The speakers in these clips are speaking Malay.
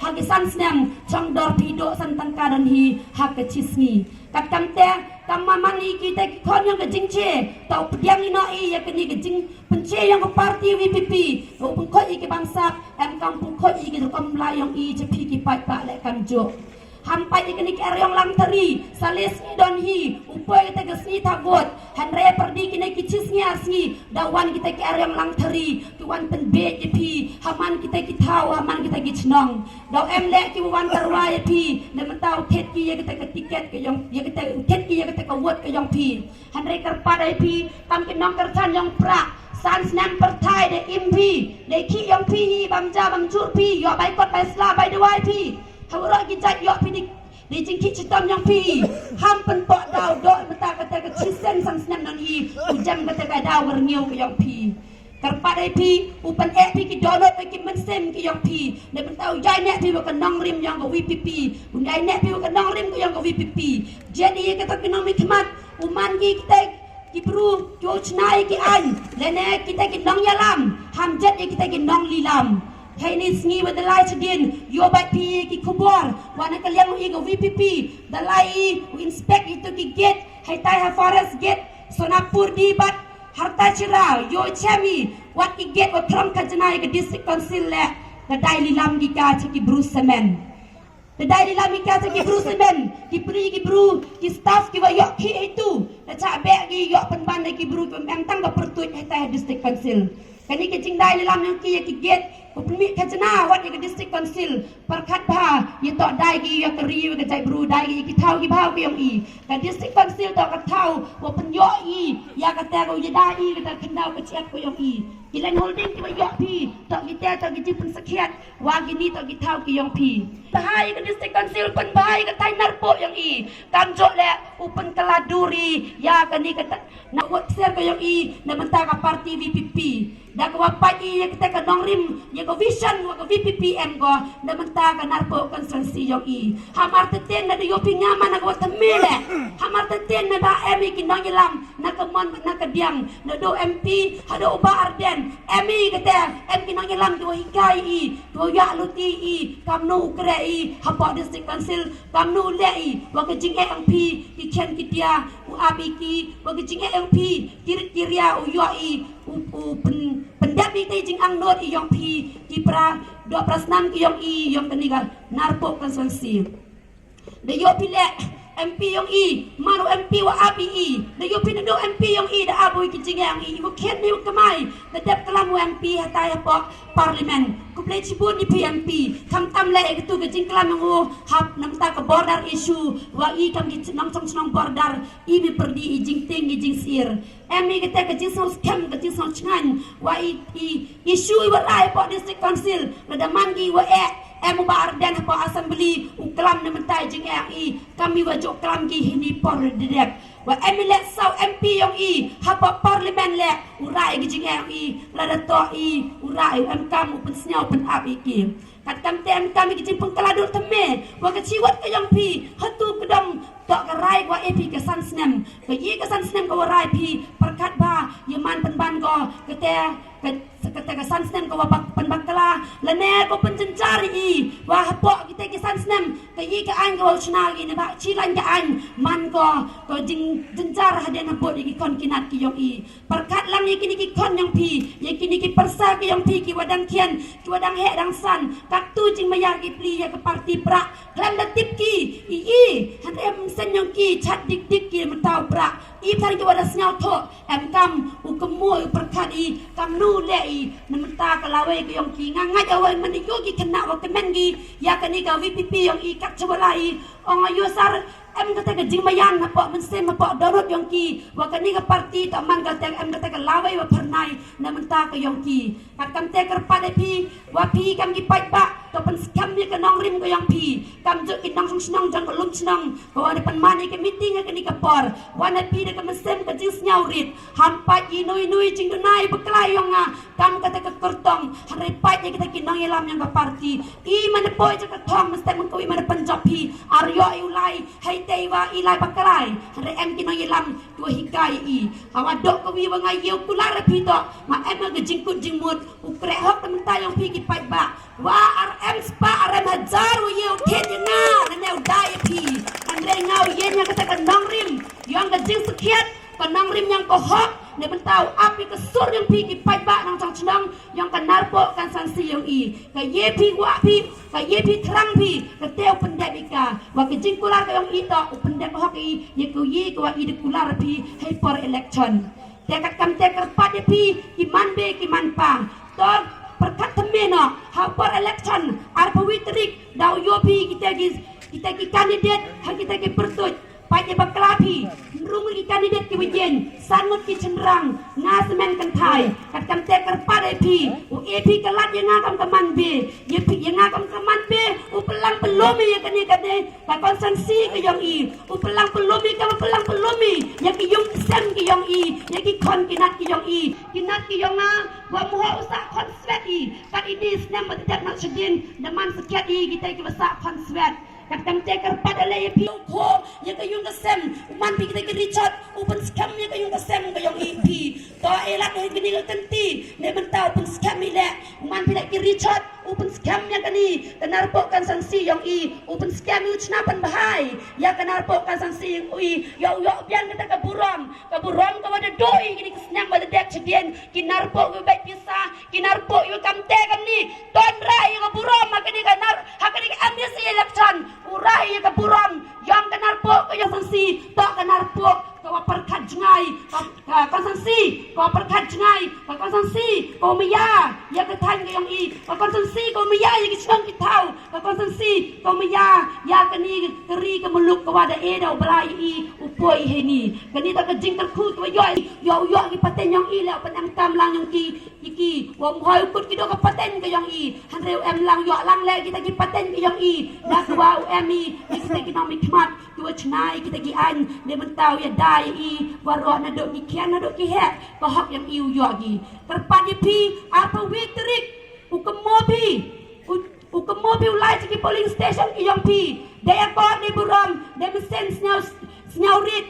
hagisan senang cangdor pidok santan kadan hi hak kecisni kat kamte kamamani kita kon yang kejingce tau pediam ni noi ya kini kejing pence yang ke parti VPP pengkot iki bangsa kampung kot iki kam layong i cepi ki pai pak lek kamjo hampai ikani keryong lang teri salis ni don hi upai kita gesni tagot hanre perdi kini kicisnya asni dawan kita keryong lang teri tuan penbe jepi haman kita kitau haman kita gicnong dau emlek ki wan terwai pi ne mentau tet ki ya kita ke tiket ke yong ya kita tet ki ya kita ke wot ke yong pi hanre kerpadai pi kam kinong kersan yong pra san snam pertai de impi de ki yong pi bamja bamjur pi yo bai kot bai sla bai de wai pi hawra gijat yo pi di jingki citam yang pi ham pen pok dau dok meta kata ke cisen sang senam nan hi ujam kata ka dau werniu ke yang pi karpadai pi upan ek pi ki download ki mensem ki yang pi ne pentau jai nek pi ke nong rim yang ke VPP undai nek pi ke nong rim ke yang ke VPP jadi kata ke nong mikmat uman ki kita ki bru jo chnai ki an lene kita ki nong yalam ham jet kita ki nong lilam Hai ni sengi wa dalai cedin yo bat pi ki kubor wana kalian i go VPP dalai inspect itu ki gate hai tai ha forest gate sonapur di bat harta cira yo chami wat ki gate wa kram kajanai ke district council le dai lilam ki ka ki bru semen dai lilam ki ka ki bru semen ki pri ki bru ki staff ki wa yo ki itu da cha be ki yo penban ki bru em tang ka pertuit hai tai district council kani ke jing dai lilam yang ki gate Pemik kajana wat ke district council perkat ba ye tok dai ki ya keri ke jai bru dai ki thau ki bau ki yong i ka district council tok ka thau wa penyo i ya ka ta ko ye dai ke ta kendau ke chat ko yong i ki len holding ki ba yo pi tok ki ta tok ki ji pen sakhiat wa ki ni tok ki thau ki yong pi bahai ke district council pen bahai ke tai narpo yong i kam jo le upen keladuri ya ka ni ka na wat ser ko yong i na menta ka parti VPP dah ko wapat i ya kita ka nong rim ya ko vision wa ko VPPM ko na menta ka narpo konsensi yo i hamar teten na yo pingaman na ko temele hamar teten na ba emi ki nong yelam na ka mon na ka diang na do MP hado uba arden emi kata em ki nong yelam do hikai i do ya luti i kam no ukre i hapa district council kam no le i wa ka jing MP ki chen ki dia u abi ki wa ka jing MP kiria u yo i pendap ni te jing ang not i yong pi ki pra 2% ki yong i yong kaniga narpo konsensi de yo pi le MP yong i maru MP wa abi i de yo pi do MP yong i da abu ki jing ang i ko ken ni kamai de dep kalam MP hata ya po parlimen ku play cibun di PMP kam tam le ke tu ke jing kalam ngo hap nam ta ka border issue wa i kam ki nam chong border i bi perdi i jing ting i jing sir emi kita ke jing so scam ke jing so chan wa i issue wa rai po district council la mangi wa emu ba arden po assembly uklam ne mentai jing i kami wa jok klam ki hini por direct wa emilet sau MP yong i hapa parlimen le urai gi jing i la da to i urai em kam pen snyau pen abi ki kat kam tem kami gi jing pengkaladut teme wa ke ciwat ke yong pi hatu kedam tok ke rai wa epi ke san snem ke yi ke san snem ko rai pi perkat ba yeman penban ko kete ke san snem ko wa penbakala la ne ko pencencari i wa hapok kita ke san snem ke yi ke an ko chna gi ne ba chilan ke an man ko jing jenjar hadian hapok di kon kinat ki yong i perkat lang yi kini ki kon yang pi yi kini ki persa ki yong pi ki wadang kian ki wadang he dang san kak tu jing mayar ki pli ya ke parti pra klan latip ki i han em sen yong ki chat dik dik ki mentau pra i thari ki wada snyau tho em kam u kemoy perkat i kam nu le i nementa ka lawe ki yong ki ngangai awai mani yo ki kena wa kemen gi ya kani ka VPP yong i kak chawalai ong ayo sar em kata ke jing mayan apa mensem apa dorot yong ki wa kani ka parti ta man kata em kata ka lawe wa pernai nementa ka yong ki kat kam te kerpa de pi wa pi kam ki pai ba to pen scam ni ka nong rim ka yong pi kam jo ki nong snong jang ko lum snong ko wa de pen mani ke meeting ka ni ka por wa na pi de ka mensem ka jing snyau rit hampa i nui jing dunai beklai yong a kam kata ka kertong hari pai ye kita ki nong yelam yang ka parti i man po je ka thong mesti man ko i man pen job pi aryo i ulai hai tei wa ilai bakalai hari em ki nong yelam tua hikai i hawa dok ko wi wangai yu kular pi to ma em ga jingkut jingmut ukre hok mentah yang pi ki pai ba wa rm spa rm hajar yu thet na ne dai pi andre ngau yen yang kata kan nong rim yang ga jing sekiat kan nong rim yang ko hok ne mentau api ke sur yang pi ki pai ba nang chang chnang yang kan narpo kan sansi yang i ka ye pi wa pi ka ye pi trang pi ka teu pendek ika wa ke jing kular ka yang i to pendek hok i ye ku yi ko wa i de kular pi hai for election te kat kam te kerpat ye pi ki man be ki man pa to perkat temeno ha for election ar pawitrik dau yo pi kita ki kandidat ha kita ki pertut pai baklapi rung ki kandidat ki bejen sangut ki cenderang ngasemen kan thai kat kam te kerpat ye pi u e pi kalat ye ngakam kaman be ye pi ye ngakam kaman be u pelang pelumi ye kani kade ka konsensi ke yong i u pelang pelumi ka pelang pelumi ye ki yung sen ki yong i ye ki kon kinat ki yong i kinat ki yong a wa muha usak kon swet i kat ini snam badak nak sedin daman sekiat i kita ki usak kon swet kat kam te kerpat ale ye pi ko ye ka yung kesem man pi kita ki Richard upen scam ye ka yung kesem ka yong i pi to elat he gini ka tenti ne mentau pen scam i le man pi ki Richard upen scam yang kani kenar kan sanksi yang i upen scam u chna pan bahai ya kenar kan sanksi yang i yo bian kita ke buram ka wada doi gini kesnyang wada dek cedien kinar po ku baik pisah kinar po yu kamte kam ni ton rai ka buram makani kenar hakani ke amnesty election urai ka buram yang kenar po ka yang sanksi to kenar po kau perkat jengai kau sanksi kau perkat jengai kau sanksi kau maya ya ketan ke yang i kau sanksi kau maya ya kisong kitau kau sanksi kau maya ya kani keri ke muluk kau ada edau belai i upoi heni kani tak kejing terkut kau yo ki paten yang i lau penang tam lang yang ki wong hoi ukut kido ke paten ke yang i han reu em lang yo lang le kita ki paten ke yang i dah kau em i kita ki nom hikmat dua cenai kita ki an dia mentau ya dai i warok na dok ki kian na dok ki het ko hok yang iu yo gi terpat ye pi apa witrik ukemobi ulai ki polling station ki yang pi de airport ni buram de mesen snyau rit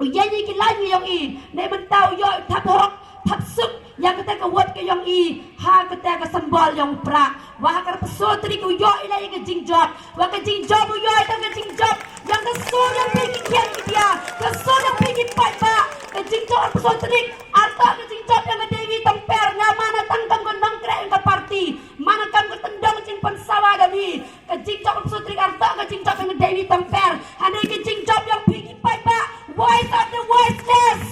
uye ki lai yang i de mentau yo thap hok thap suk yang kata ke wat ke yang i ha kata ke sembol yang pra wa ka pesotri ku yo ilai ke jingjot wa ke jingjot yo ita ke jingjot yang ke so yang pergi kian dia ke so yang pergi pai ba ke jingjot pesotri arta ke jingjot yang ke dewi temper mana tangkang ke nongkrek ke parti mana kam ke tendang cing pensawa dani ke jingjot pesotri arta ke jingjot yang ke dewi temper hanya ke jingjot yang pergi pai ba voice of the voiceless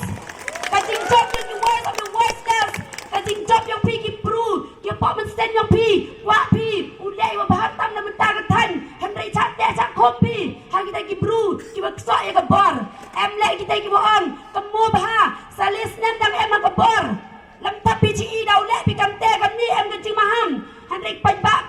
ke jingjot yang voice of the voiceless kajing job yang pergi bru dia pak mensen yang pi wa pi ulai wa bahatam na mentah ketan hendai chat dia chat kopi hang kita ki bru ki baksa ya ke bor em le kita ki on kemu bah salis nem dang em ke bor lam tapi ci dau le pi kam te kam ni em kajing maham hendai pai ba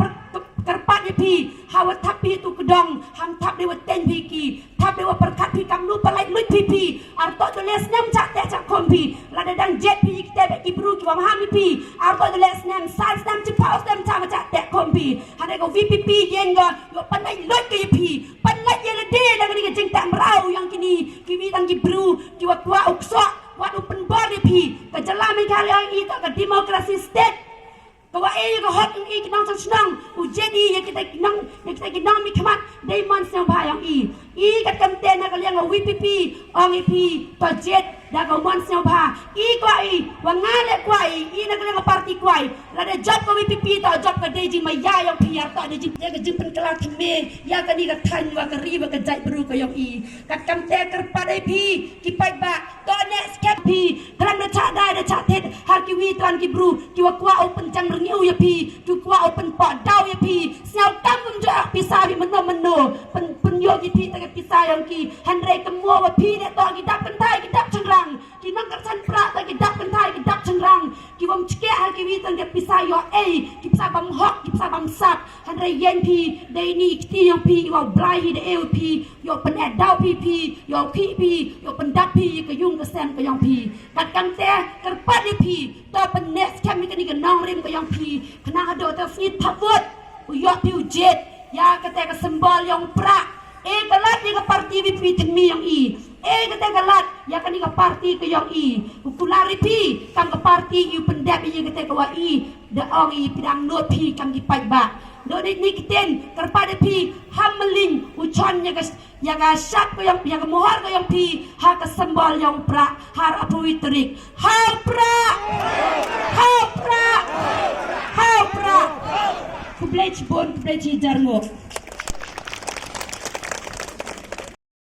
kerpat dia pi hawa tapi tu kedong ham tap dewa ten pi ki tap dewa perkat pi kam lu palai lui pi arto tulis nem chat te chat kompi lada dang jet pi kita be ki bru ki wa maham pi arto tulis nem sans nem ci paus nem chat chat te kompi hade ko VPP yen go yo panai lui ki pi panai ye le de dang ni jing tam rau yang kini ki wi dang ki bru ki wa kwa ukso wa open body pi ka jalan kali ai itu ka demokrasi state kawa ko hot i kinang sang ujedi ya kita kinang mi khamat dei man sang bhayang i kat kam te na kaliang VPP ong ip to jet da ko man sang bha i kwai wa ngale kwai i na kaliang parti kwai la de job ko VPP to job ka dei ji ma ya yang piar to de ji ka ji pen kala thme ya ka ni ka than wa ka ri wa ka jai bru ko yang i kat kam te kar pa dei pi ki pai ba to ne skep pi kran na cha dai da cha thet har ki wi tran ki bru ki wa kwa open chang ngiu ya pi tu kwa open pot dau ya pi siau tam mum jo pisa bi meno pen yo ki pi ta pisa yang ki handre ke mo wa pi ne to ki dak pen thai ki dak changrang ki nang kar san pra ta ki dak pen thai ki dak changrang ki wam chke ha ki wi tan ke pisa yo ki pisa bam hok ki pisa bam sap handre yen pi dei ni ki yang pi wa blai hi de el pi yo pen e dau pi yo ki pi yo pen dak pi ke yung ke sen ke yang pi kat kam te kar pa ni pi to pen nes kam mi ke ni ke nong rim ke yang pi kena ada ta fit pavut yo pi jet ya kata ke sembol yang pra kalat ni ke parti VPP temi yang i kata galat ya kan ka parti ke yang i ukulari pi kam ka parti yu pendap ye kata ka wa i da ong i pidang not pi kam di pai ba do ni kiten kerpada pi hamling ucon ya ga syak ko yang mohar ko yang pi ha ka sembol yang pra har apu witrik ha pra ku blech bon ku blech jarmo